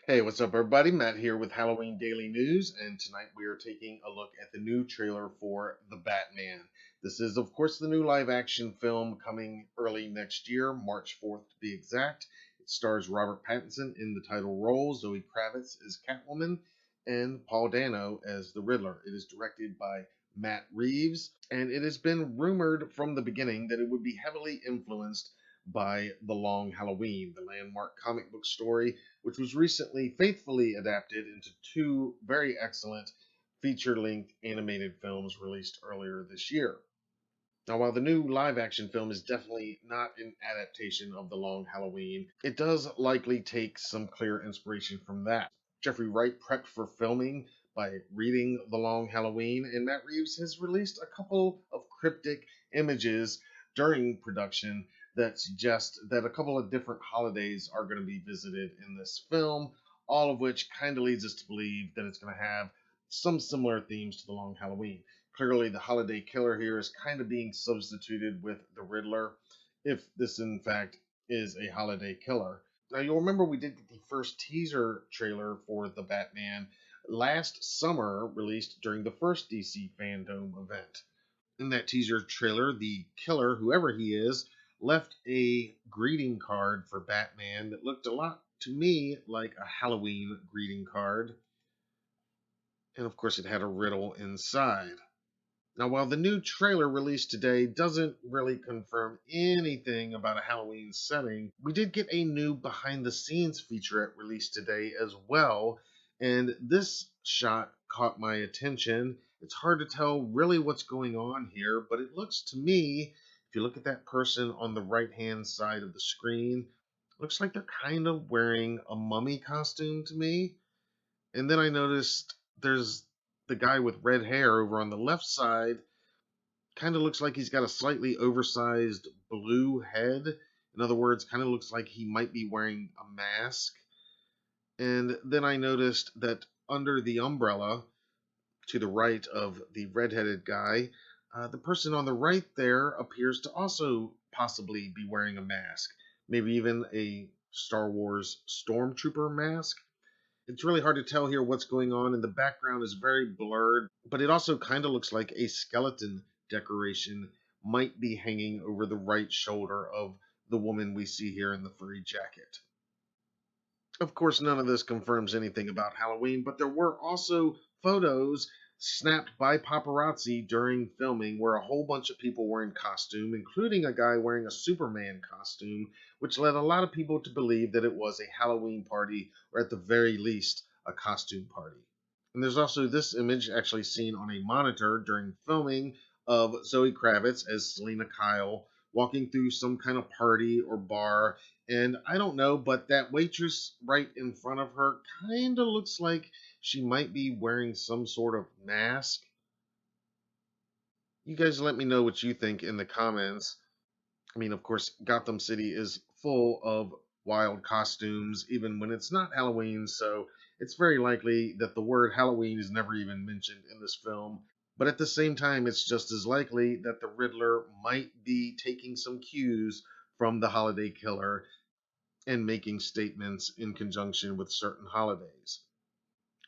Hey, what's up, everybody? Matt here with Halloween Daily News, and tonight we are taking a look at the new trailer for The Batman. This is, of course, the new live action film coming early next year, March 4th to be exact. It stars Robert Pattinson in the title role, Zoe Kravitz as Catwoman, and Paul Dano as the Riddler. It is directed by Matt Reeves, and it has been rumored from the beginning that it would be heavily influenced by The Long Halloween, the landmark comic book story which was recently faithfully adapted into two very excellent feature length animated films released earlier this year. Now, while the new live action film is definitely not an adaptation of The Long Halloween, it does likely take some clear inspiration from that. Jeffrey Wright prepped for filming by reading The Long Halloween, and Matt Reeves has released a couple of cryptic images during production that suggest that a couple of different holidays are going to be visited in this film, all of which kind of leads us to believe that it's going to have some similar themes to The Long Halloween. Clearly, the holiday killer here is kind of being substituted with the Riddler, if this in fact is a holiday killer. Now, you'll remember we did get the first teaser trailer for The Batman last summer, released during the first DC Fandom event. In that teaser trailer, the killer, whoever he is, left a greeting card for Batman that looked a lot to me like a Halloween greeting card. And of course, it had a riddle inside. Now, while the new trailer released today doesn't really confirm anything about a Halloween setting, we did get a new behind the scenes featurette released today as well, and this shot caught my attention. It's hard to tell really what's going on here, but it looks to me, if you look at that person on the right hand side of the screen, looks like they're kind of wearing a mummy costume to me. And then I noticed there's the guy with red hair over on the left side, kind of looks like he's got a slightly oversized blue head. In other words, kind of looks like he might be wearing a mask. And then I noticed that under the umbrella to the right of the redheaded guy, the person on the right there appears to also possibly be wearing a mask, maybe even a Star Wars stormtrooper mask. It's really hard to tell here what's going on, and the background is very blurred, but it also kind of looks like a skeleton decoration might be hanging over the right shoulder of the woman we see here in the furry jacket. Of course, none of this confirms anything about Halloween, but there were also photos snapped by paparazzi during filming where a whole bunch of people were in costume, including a guy wearing a Superman costume, which led a lot of people to believe that it was a Halloween party, or at the very least, a costume party. And there's also this image actually seen on a monitor during filming of Zoe Kravitz as Selena Kyle walking through some kind of party or bar. And I don't know, but that waitress right in front of her kind of looks like she might be wearing some sort of mask. You guys let me know what you think in the comments. I mean, of course, Gotham City is full of wild costumes, even when it's not Halloween, so it's very likely that the word Halloween is never even mentioned in this film. But at the same time, it's just as likely that the Riddler might be taking some cues from the holiday killer and making statements in conjunction with certain holidays.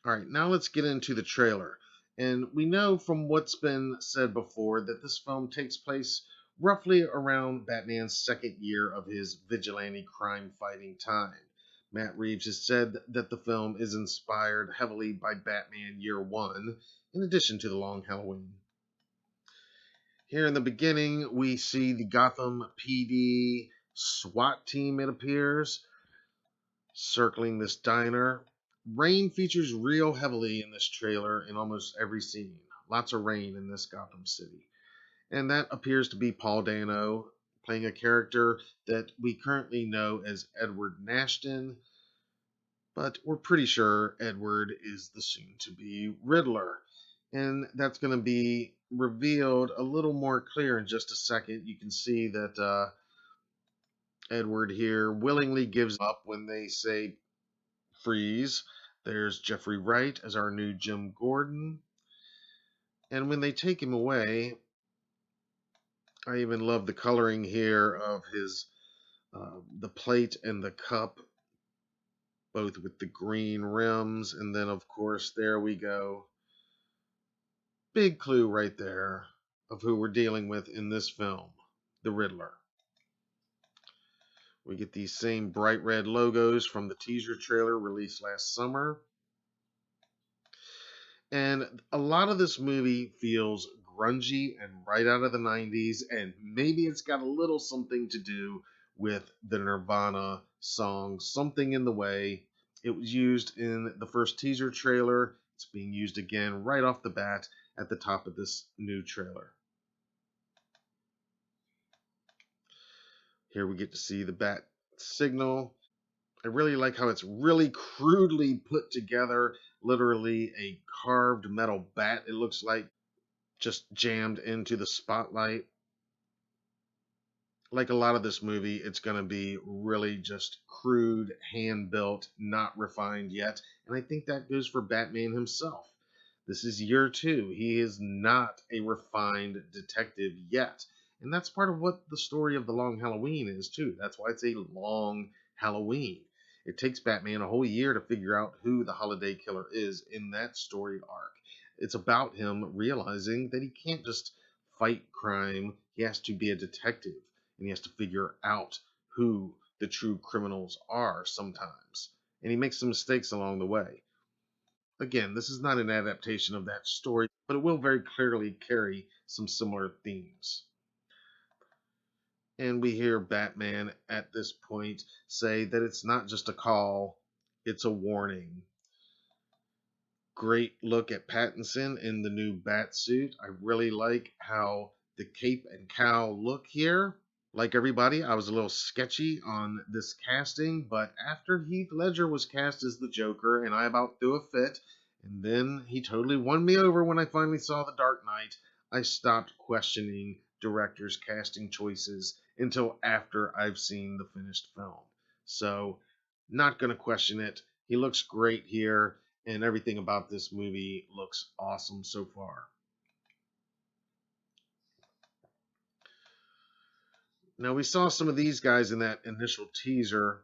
All right, now let's get into the trailer. And we know from what's been said before that this film takes place roughly around Batman's second year of his vigilante crime fighting time. Matt Reeves has said that the film is inspired heavily by Batman Year One, in addition to The Long Halloween. Here in the beginning, we see the Gotham PD SWAT team, it appears, circling this diner. Rain features real heavily in this trailer in almost every scene. Lots of rain in this Gotham City. And that appears to be Paul Dano playing a character that we currently know as Edward Nashton, but we're pretty sure Edward is the soon-to-be Riddler. And that's going to be revealed a little more clear in just a second. You can see that Edward here willingly gives up when they say freeze. There's Jeffrey Wright as our new Jim Gordon. And when they take him away, I even love the coloring here of his the plate and the cup both with the green rims. And then, of course, there we go. Big clue right there of who we're dealing with in this film, the Riddler. We get these same bright red logos from the teaser trailer released last summer. And a lot of this movie feels grungy and right out of the 90s, and maybe it's got a little something to do with the Nirvana song, Something in the Way. It was used in the first teaser trailer. It's being used again right off the bat at the top of this new trailer. Here we get to see the bat signal. I really like how it's really crudely put together, literally a carved metal bat, it looks like, just jammed into the spotlight. Like a lot of this movie, it's going to be really just crude, hand built, not refined yet. And I think that goes for Batman himself. This is year two. He is not a refined detective yet. And that's part of what the story of The Long Halloween is, too. That's why it's a long Halloween. It takes Batman a whole year to figure out who the holiday killer is in that story arc. It's about him realizing that he can't just fight crime, he has to be a detective and he has to figure out who the true criminals are sometimes. And he makes some mistakes along the way. Again, this is not an adaptation of that story, but it will very clearly carry some similar themes. And we hear Batman at this point say that it's not just a call, it's a warning. Great look at Pattinson in the new bat suit. I really like how the cape and cowl look here. Like everybody, I was a little sketchy on this casting, but after Heath Ledger was cast as the Joker, and I about threw a fit, and then he totally won me over when I finally saw The Dark Knight, I stopped questioning directors' casting choices until after I've seen the finished film. So, not going to question it. He looks great here, and everything about this movie looks awesome so far. Now, we saw some of these guys in that initial teaser,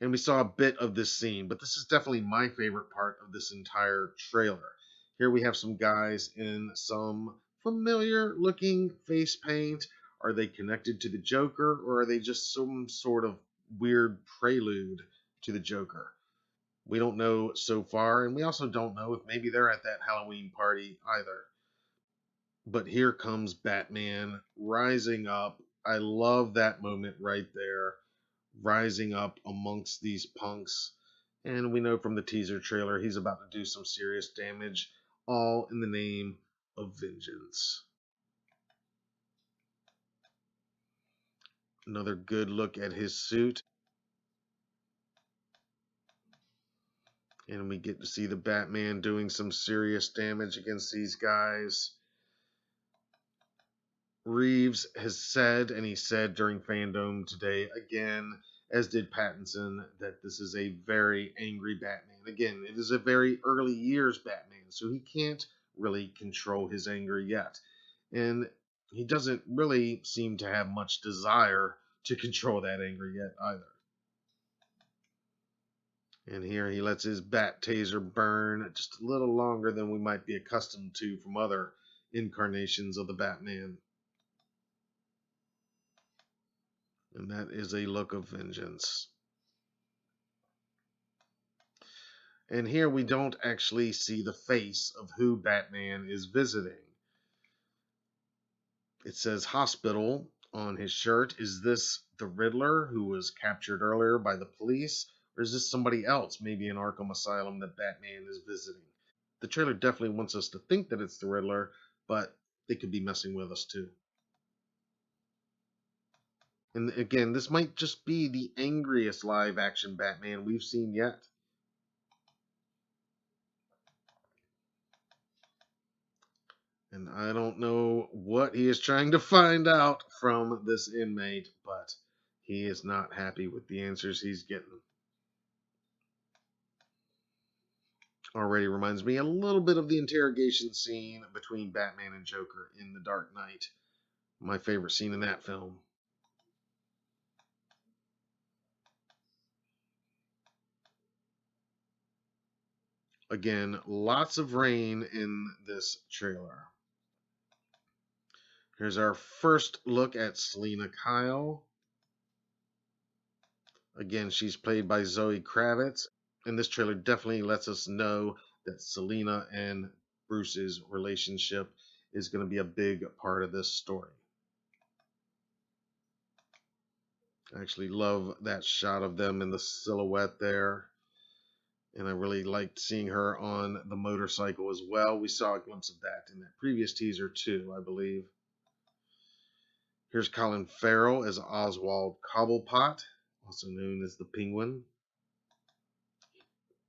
and we saw a bit of this scene, but this is definitely my favorite part of this entire trailer. Here we have some guys in some familiar looking face paint. Are they connected to the Joker, or are they just some sort of weird prelude to the Joker? We don't know so far, and we also don't know if maybe they're at that Halloween party either. But here comes Batman rising up. I love that moment right there, rising up amongst these punks. And we know from the teaser trailer he's about to do some serious damage, all in the name of vengeance. Another good look at his suit. And we get to see the Batman doing some serious damage against these guys. Reeves has said, and he said during Fandom today again, as did Pattinson, that this is a very angry Batman. Again, it is a very early years Batman, so he can't really control his anger yet. And he doesn't really seem to have much desire to control that anger yet either. And here he lets his bat taser burn just a little longer than we might be accustomed to from other incarnations of the Batman. And that is a look of vengeance. And here we don't actually see the face of who Batman is visiting. It says hospital on his shirt. Is this the Riddler who was captured earlier by the police? Or is this somebody else, maybe an Arkham Asylum that Batman is visiting? The trailer definitely wants us to think that it's the Riddler, but they could be messing with us too. And again, this might just be the angriest live action Batman we've seen yet. And I don't know what he is trying to find out from this inmate, but he is not happy with the answers he's getting. Already reminds me a little bit of the interrogation scene between Batman and Joker in The Dark Knight. My favorite scene in that film. Again, lots of rain in this trailer. Here's our first look at Selena Kyle. Again, she's played by Zoe Kravitz, and this trailer definitely lets us know that Selena and Bruce's relationship is going to be a big part of this story. I actually love that shot of them in the silhouette there. And I really liked seeing her on the motorcycle as well. We saw a glimpse of that in that previous teaser too, I believe. Here's Colin Farrell as Oswald Cobblepot, also known as the Penguin.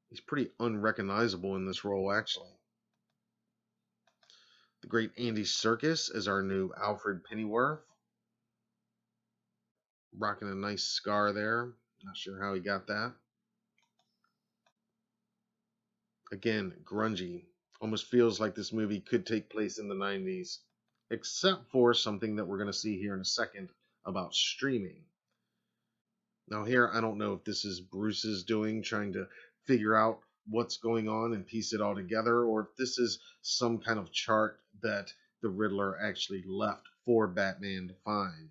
He's pretty unrecognizable in this role, actually. The great Andy Serkis as our new Alfred Pennyworth. Rocking a nice scar there. Not sure how he got that. Again, grungy. Almost feels like this movie could take place in the 90s, except for something that we're going to see here in a second about streaming. Now, here, I don't know if this is Bruce's doing, trying to figure out what's going on and piece it all together, or if this is some kind of chart that the Riddler actually left for Batman to find.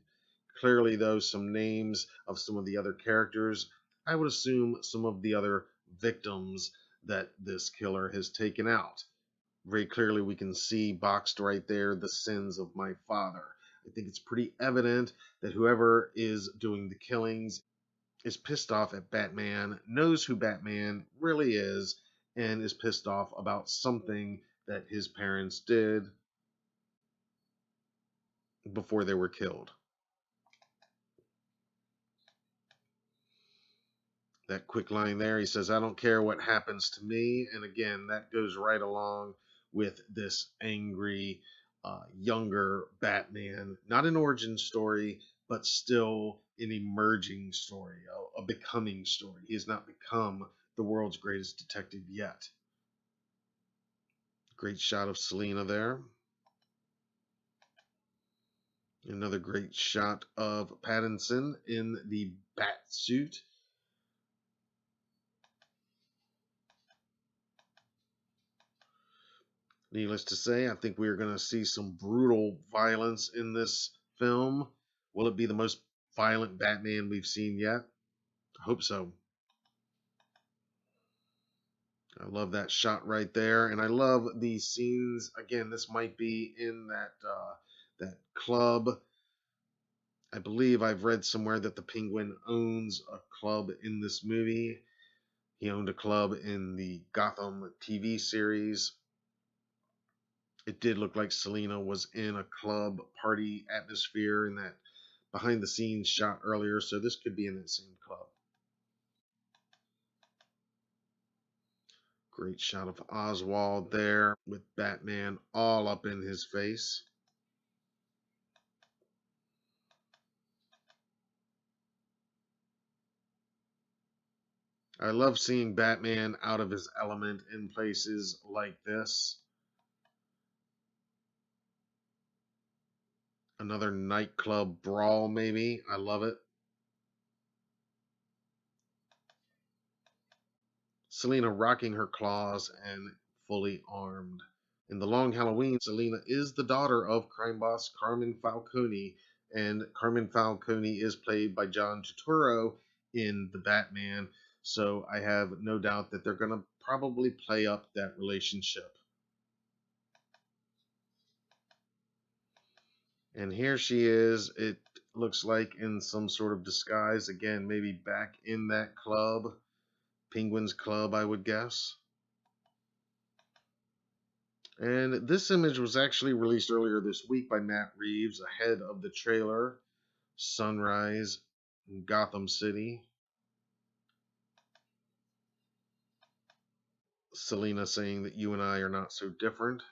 Clearly, though, some names of some of the other characters, I would assume some of the other victims that this killer has taken out. Very clearly, we can see boxed right there the sins of my father. I think it's pretty evident that whoever is doing the killings is pissed off at Batman, knows who Batman really is, and is pissed off about something that his parents did before they were killed. That quick line there, he says, "I don't care what happens to me." And again, that goes right along with this angry, younger Batman. Not an origin story, but still an emerging story, a becoming story. He has not become the world's greatest detective yet. Great shot of Selena there. Another great shot of Pattinson in the bat suit. Needless to say, I think we are going to see some brutal violence in this film. Will it be the most violent Batman we've seen yet? I hope so. I love that shot right there, and I love these scenes. Again, this might be in that club. I believe I've read somewhere that the Penguin owns a club in this movie. He owned a club in the Gotham TV series. It did look like Selena was in a club party atmosphere in that behind the scenes shot earlier, so this could be in that same club. Great shot of Oswald there with Batman all up in his face. I love seeing Batman out of his element in places like this. Another nightclub brawl, maybe. I love it. Selena rocking her claws and fully armed. In The Long Halloween, Selena is the daughter of crime boss Carmine Falcone, and Carmine Falcone is played by John Turturro in The Batman, so I have no doubt that they're going to probably play up that relationship. And here she is, it looks like in some sort of disguise, again, maybe back in that club, Penguin's Club, I would guess. And this image was actually released earlier this week by Matt Reeves ahead of the trailer, Sunrise in Gotham City. Selena saying that you and I are not so different.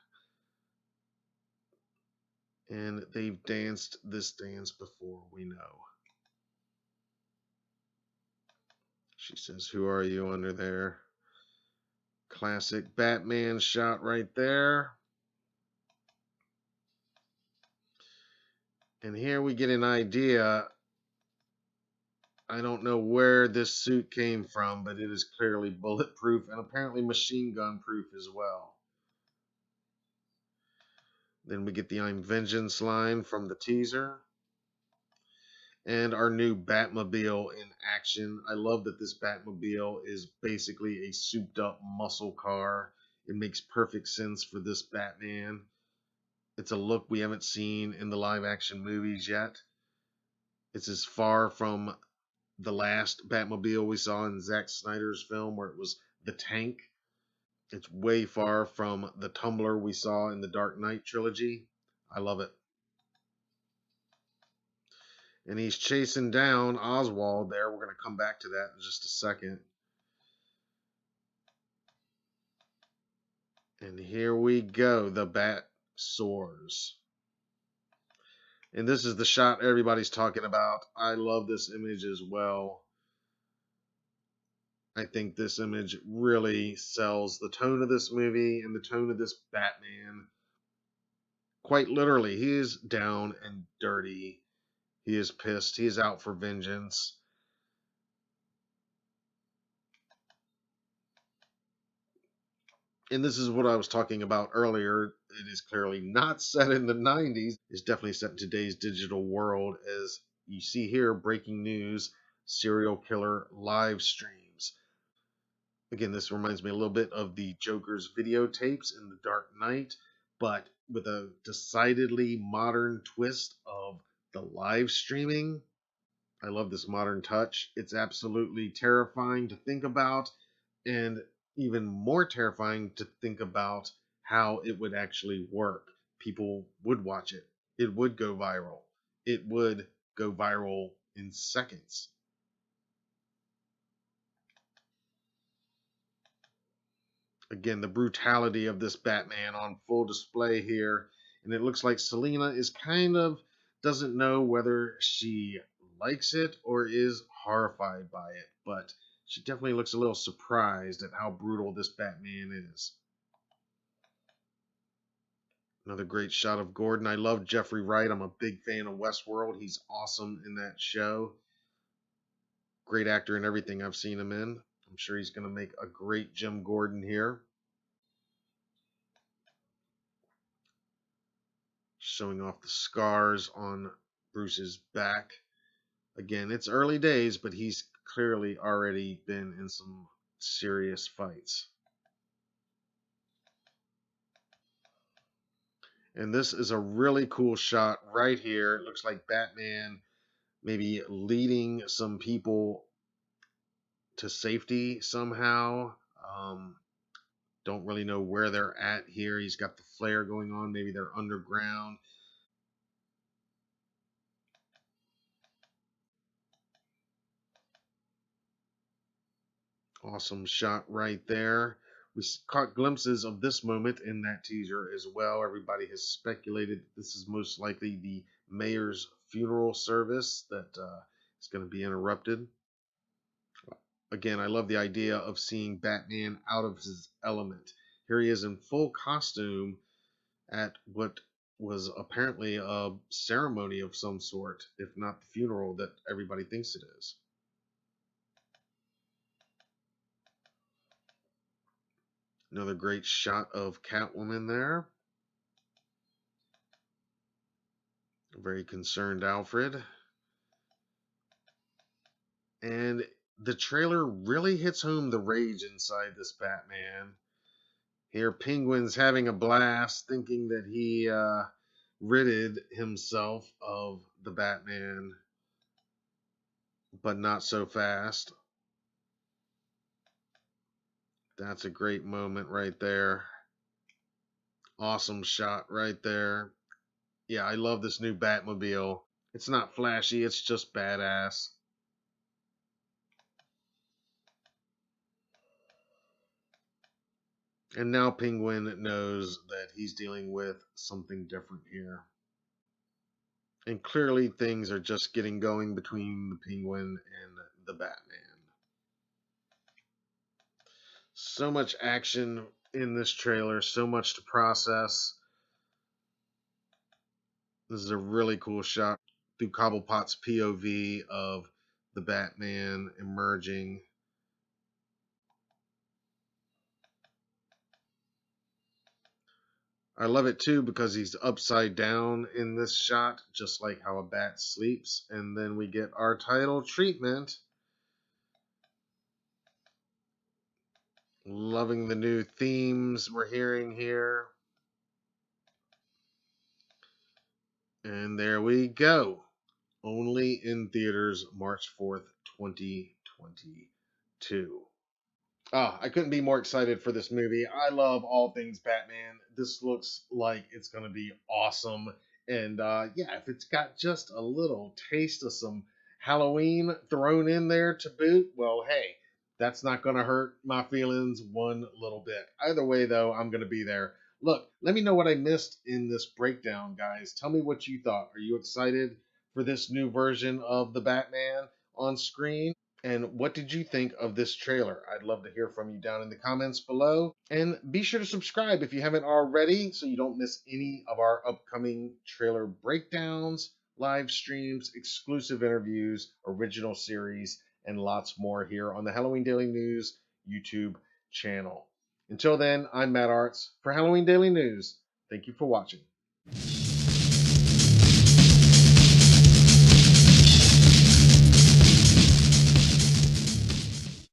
And they've danced this dance before, we know. She says, "Who are you under there?" Classic Batman shot right there. And here we get an idea I don't know where this suit came from, but it is clearly bulletproof and apparently machine gun proof as well. Then we get the I'm Vengeance line from the teaser. And our new Batmobile in action. I love that this Batmobile is basically a souped up muscle car. It makes perfect sense for this Batman. It's a look we haven't seen in the live action movies yet. It's as far from the last Batmobile we saw in Zack Snyder's film where it was the tank. It's way far from the Tumbler we saw in the Dark Knight trilogy. I love it. And he's chasing down Oswald there. We're going to come back to that in just a second. And here we go. The bat soars. And this is the shot everybody's talking about. I love this image as well. I think this image really sells the tone of this movie and the tone of this Batman. Quite literally, he is down and dirty. He is pissed. He is out for vengeance. And this is what I was talking about earlier. It is clearly not set in the 90s. It's definitely set in today's digital world. As you see here, breaking news, serial killer live streams. Again, this reminds me a little bit of the Joker's videotapes in The Dark Knight, but with a decidedly modern twist of the live streaming. I love this modern touch. It's absolutely terrifying to think about, and even more terrifying to think about how it would actually work. People would watch it. It would go viral. It would go viral in seconds. Again, the brutality of this Batman on full display here. And it looks like Selena is kind of doesn't know whether she likes it or is horrified by it. But she definitely looks a little surprised at how brutal this Batman is. Another great shot of Gordon. I love Jeffrey Wright. I'm a big fan of Westworld. He's awesome in that show. Great actor in everything I've seen him in. I'm sure he's going to make a great Jim Gordon here. Showing off the scars on Bruce's back. Again, it's early days, but he's clearly already been in some serious fights. And this is a really cool shot right here. It looks like Batman maybe leading some people to safety somehow. Don't really know where they're at here. He's got the flare going on. Maybe they're underground. Awesome shot right there. We caught glimpses of this moment in that teaser as well. Everybody has speculated that this is most likely the mayor's funeral service that is going to be interrupted. Again, I love the idea of seeing Batman out of his element. Here he is in full costume at what was apparently a ceremony of some sort, if not the funeral that everybody thinks it is. Another great shot of Catwoman there. A very concerned Alfred. And the trailer really hits home the rage inside this Batman. Here, Penguin's having a blast, thinking that he ridded himself of the Batman, but not so fast. That's a great moment right there. Awesome shot right there. Yeah, I love this new Batmobile. It's not flashy, it's just badass. And now Penguin knows that he's dealing with something different here. And clearly things are just getting going between the Penguin and the Batman. So much action in this trailer, so much to process. This is a really cool shot through Cobblepot's POV of the Batman emerging. I love it too because he's upside down in this shot, just like how a bat sleeps. And then we get our title treatment. Loving the new themes we're hearing here. And there we go. Only in theaters March 4th, 2022. Ah, I couldn't be more excited for this movie. I love all things Batman. This looks like it's going to be awesome. And yeah, if it's got just a little taste of some Halloween thrown in there to boot, well, hey, that's not going to hurt my feelings one little bit. Either way, though, I'm going to be there. Look, let me know what I missed in this breakdown, guys. Tell me what you thought. Are you excited for this new version of the Batman on screen? And what did you think of this trailer? I'd love to hear from you down in the comments below. And be sure to subscribe if you haven't already so you don't miss any of our upcoming trailer breakdowns, live streams, exclusive interviews, original series, and lots more here on the Halloween Daily News YouTube channel. Until then, I'm Matt Arts for Halloween Daily News. Thank you for watching.